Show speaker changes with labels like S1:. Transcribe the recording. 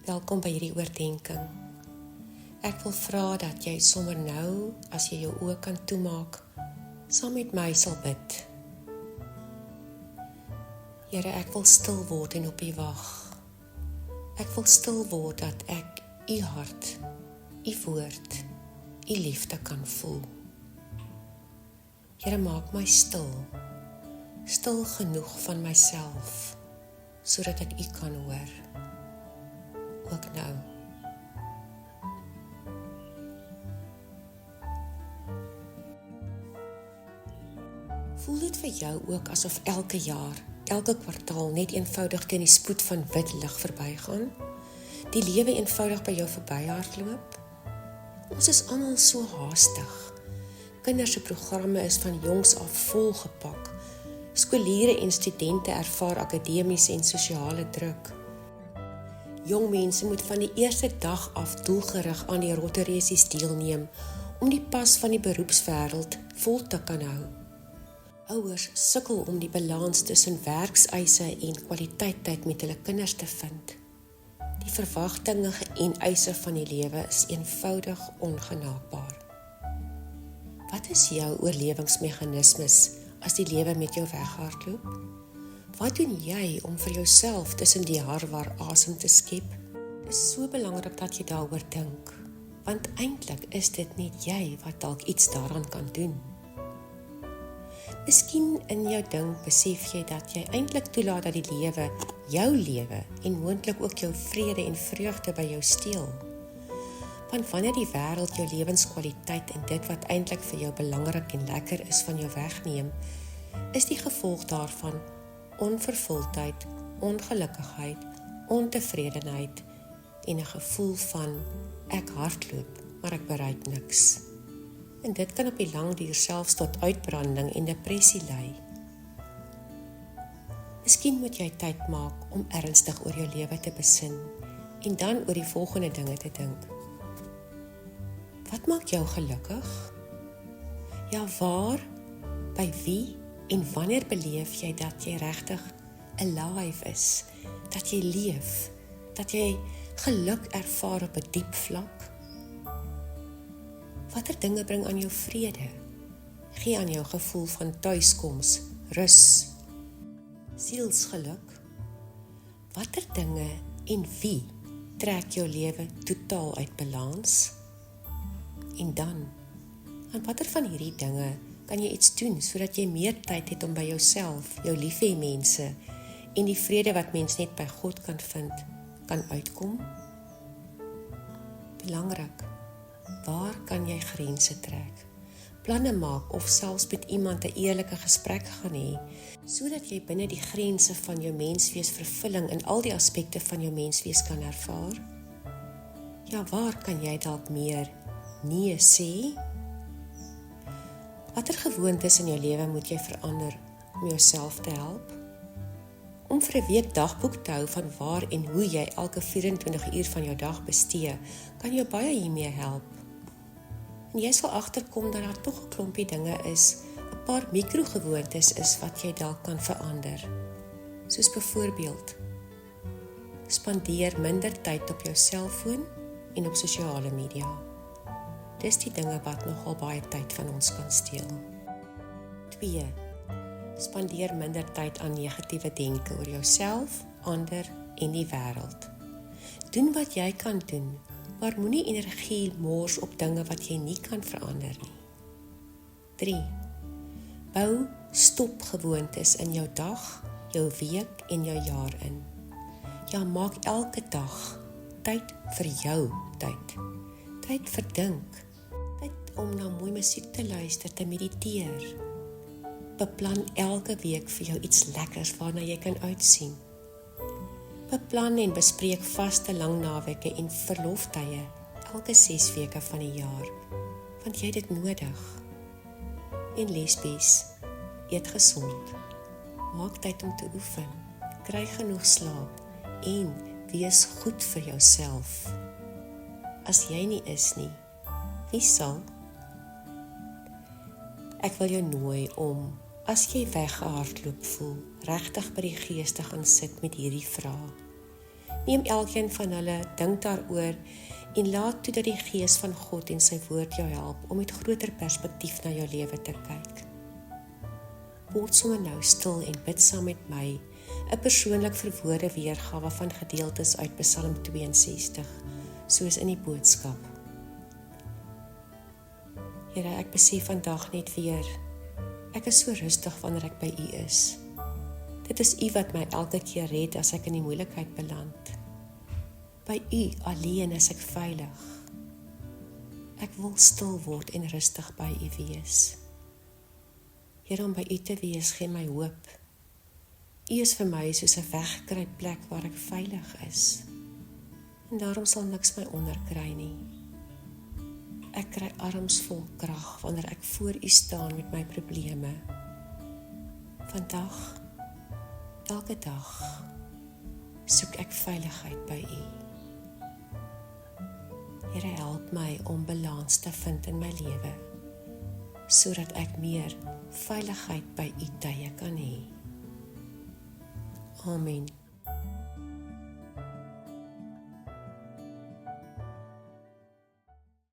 S1: Welkom by hierdie oordenking. Ek wil vra dat jy sommer nou, as jy jou oë kan toemaak, saam met my sal bid. Here, ek wil stil word en op U wag. Ek wil stil word dat ek U hart, U woord, U liefde kan voel. Here, maak my stil genoeg van myself, sodat ek U kan hoor. Ook nou. Voel dit vir jou ook asof elke jaar, elke kwartaal net eenvoudig teen die spoed van wit lig verbygaan? Die lewe eenvoudig by jou verbyhardloop? Ons is almal so haastig. Kinders se programme is van jongs af volgepak. Skooliere en studente ervaar akademiese en sosiale druk. Jong mense moet van die eerste dag af doelgerig aan die rotteresies deelneem om die pas van die beroepswêreld vol te kan hou. Ouers sukkel om die balans tussen werkseise en kwaliteitstyd met hulle kinders te vind. Die verwagtinge en eise van die lewe is eenvoudig ongenaakbaar. Wat is jou oorlewingsmeganismes as die lewe met jou weghardloop? Wat doen jy om vir jouself tussen die harwar asem te skep? Dit is so belangrik dat jy daaroor dink, want eintlik is dit net jy wat dalk iets daaraan kan doen. Miskien in jou dink besef jy dat jy eintlik toelaat dat die lewe, jou lewe en moontlik ook jou vrede en vreugde by jou steel. Want wanneer die wêreld jou lewenskwaliteit en dit wat eintlik vir jou belangrik en lekker is van jou wegneem, is die gevolg daarvan onvervuldheid, ongelukkigheid, ontevredenheid en 'n gevoel van ek hardloop, maar ek bereik niks. En dit kan op die lang duur selfs tot uitbranding en depressie lei. Miskien moet jy tyd maak om ernstig oor jou lewe te besin en dan oor die volgende dinge te dink. Wat maak jou gelukkig? Ja, waar, by wie en wanneer beleef jy dat jy regtig alive is, dat jy leef, dat jy geluk ervaar op 'n diep vlak? Watter dinge bring aan jou vrede? Gee aan jou gevoel van tuiskoms, rus, sielsgeluk? Watter dinge en wie trek jou lewe totaal uit balans? En dan, aan watter van hierdie dinge kan jy iets doen sodat jy meer tyd het om by jouself, jou liefhê mense en die vrede wat mens net by God kan vind, kan uitkom? Belangrik, waar kan jy grense trek? Planne maak of selfs met iemand 'n eerlike gesprek gaan hê, sodat jy binne die grense van jou menswees vervulling in al die aspekte van jou menswees kan ervaar? Ja, waar kan jy dalk meer nee sê? Watter gewoontes in jou lewe moet jy verander om jouself te help? Om vir 'n week dagboek te hou van waar en hoe jy elke 24 uur van jou dag bestee, kan jou baie hiermee help. En jy sal agterkom dat daar tog 'n klompie dinge is, 'n paar mikrogewoontes is wat jy dalk kan verander. Soos byvoorbeeld, spandeer minder tyd op jou selfoon en op sosiale media. Dis die dinge wat nogal baie tyd van ons kan steel. 2. Spandeer minder tyd aan negatiewe denke oor jouself, ander en die wêreld. Doen wat jy kan doen, maar moenie energie mors op dinge wat jy nie kan verander nie. 3. Bou stopgewoontes in jou dag, jou week en jou jaar in. Ja, maak elke dag tyd vir jou tyd. Tyd vir dink. Tyd om na mooi musiek te luister, te mediteer. Beplan elke week vir jou iets lekkers waarna jy kan uitsien. Beplan en bespreek vaste lang naweke en verloftye elke 6 weke van die jaar, want jy het dit nodig. En lesbies, eet gesond, maak tyd om te oefen, kry genoeg slaap en wees goed vir jouself. As jy nie is nie, wie sal? Ek wil jou nooi om, as jy weggehardloop voel, regtig by die gees te gaan sit met hierdie vraag. Neem elkeen van hulle, dink daaroor en laat toe dat die Gees van God en sy woord jou help om met groter perspektief na jou lewe te kyk. Word sommer nou stil en bid saam met my, 'n persoonlik verwoorde weergawe van gedeeltes uit Psalm 62, soos in die boodskap. Here, ek besef vandag net weer, ek is so rustig wanneer ek by U is. Dit is U wat my elke keer red as ek in die moeilikheid beland. By U alleen is ek veilig. Ek wil stil word en rustig by U wees. Here, om by U te wees gee my hoop. U is vir my soos 'n wegkruipplek waar ek veilig is. En daarom sal niks my onderkry nie. Ek kry arms vol krag wanneer ek voor U staan met my probleme. Vandag, elke dag, soek ek veiligheid by U. Here, help my om balans te vind in my lewe, sodat ek meer veiligheid by U tye kan hê. Amen.